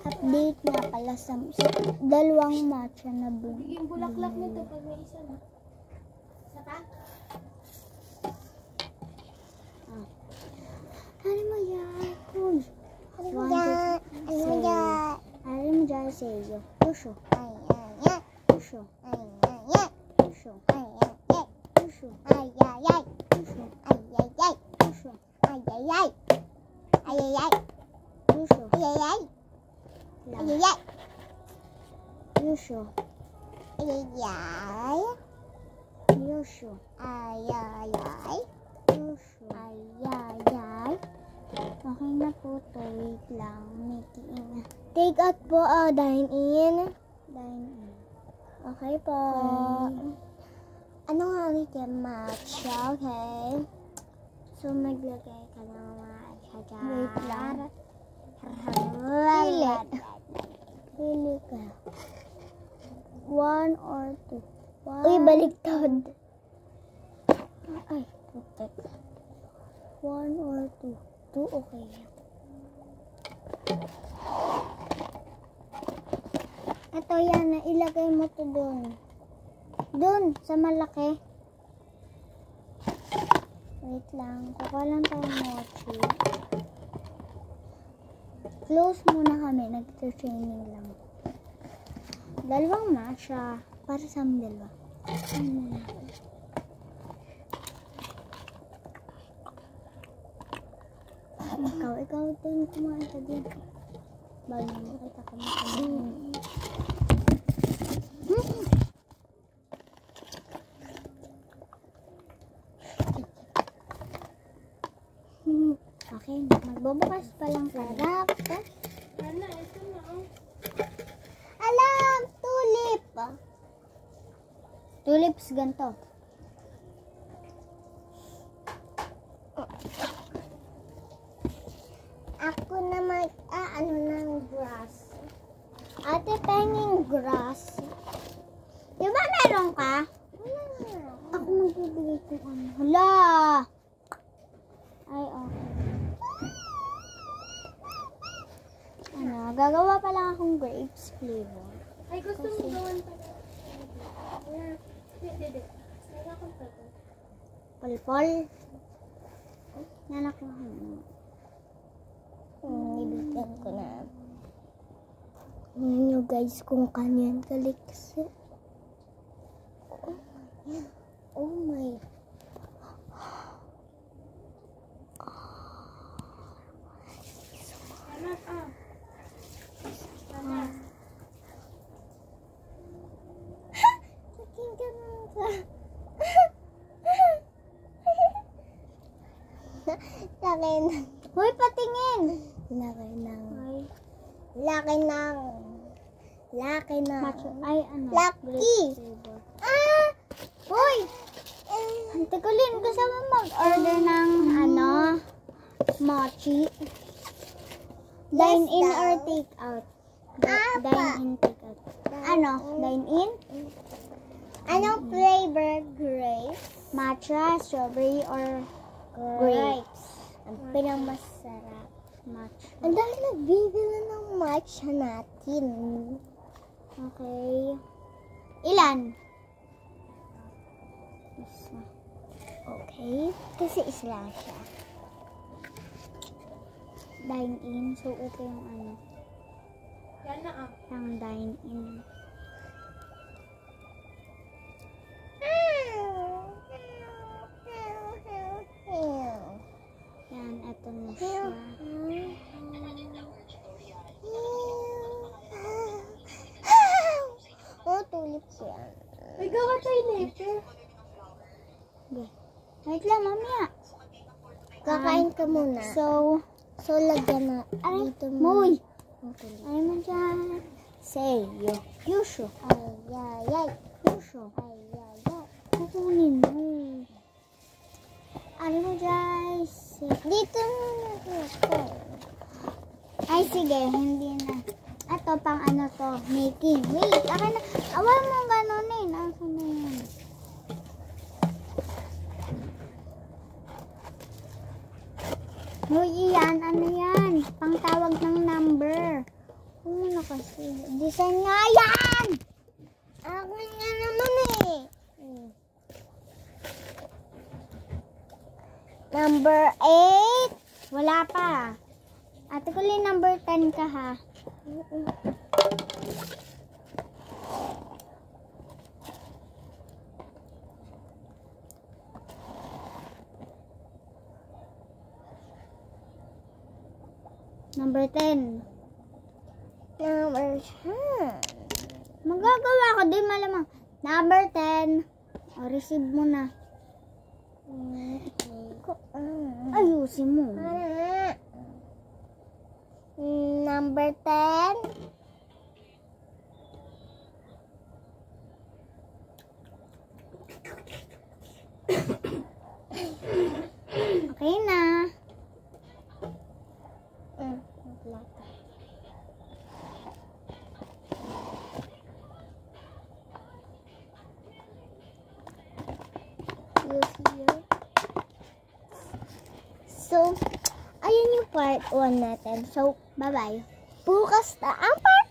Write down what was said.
Update nga pala sa dalawang matcha na Yung bulaklak nito pag may isa na. Isa pa? Ano mo yan? Uy. Ano mo dyan? Ano mo dyan sa'yo? Puso. Puso. Puso. Puso. Puso. Puso. Puso. Puso. Okay na po to. Wait lang. Making. Take out po. Dine in. Okay po. Ano nga ulit yung matcha? Okay. So, maglagay ka ng matcha dyan. Wait lang. Pili ka. 1 or 2. Uy, baliktad. Ay, putek. 1 or 2. 2, okay. Ito yan, ilagay mo to doon. Doon, sa malaki. Wait lang, kukuha lang tayo mochi. Close muna kami, nag-training lang. Dalawang matcha, para sa amin dalawa. Ikaw din kumain ka din. Bago mo kita kumain. Okay, magbubukas pa lang sarap. Ano, ito na. Alam, tulip. Tulips ganito. Ako na ano ng grass. Ate, penging grass. Di ba meron ka? Wala na. Ako magbibigay ko ano. Hala! Ay, okay. Ano, gagawa pa lang akong grapes flavor. Ay, gusto mo gawan pa. Hindi. Wala akong pagod. Pulpol. Nanak ko ano. Ibigyan ko na. Tingnan nyo guys kung kanyan kaliks. Oh my. Laki ng... Hoy, patingin! Laki ng... Ay, ano? Lucky! Ah! Hoy! Ante ko Lin, gusto mo mag-order ng ano? Mochi? Dine in or take out? Dine in, take out. Ano? Dine in? Anong flavor? Grapes? Matcha, strawberry, or grapes? Ang pinakamasarap. Matcha. Ang dami nagbibili ng matcha natin. Okay. Ilan? Isa. Okay. Kasi isa lang siya. Dine in. So, ito yung ano. Yan na Yung dine in. Yan, ito na siya. Oh, tulips yan. Ay, gawa tayo later. Wait lang, mamaya. Kakain ka muna. So, lagyan na dito mo. Moy! Ay mo dyan. Say, yusho. Ay. Yusho. Ay. Kukunin mo. Ano mo guys? Dito na. Ay, sige. Hindi na. Ito, pang ano to. Making. Wait, akin na. Awal mo gano'n eh. Nasaan na yan? Hoy, iyan. Ano yan? Pangtawag ng number. Oh kasi. Design nga yan! Akin nga naman eh. Number 8. Wala pa. Ate Kulin, number 10 ka ha. Number 10. Number 10. Magagawa ko din malamang. Number 10. O, receive mo na. Ayusin mo. Number 10. Okay na. So, ayun yung part 1 natin. So, bye-bye. Bukas na ang part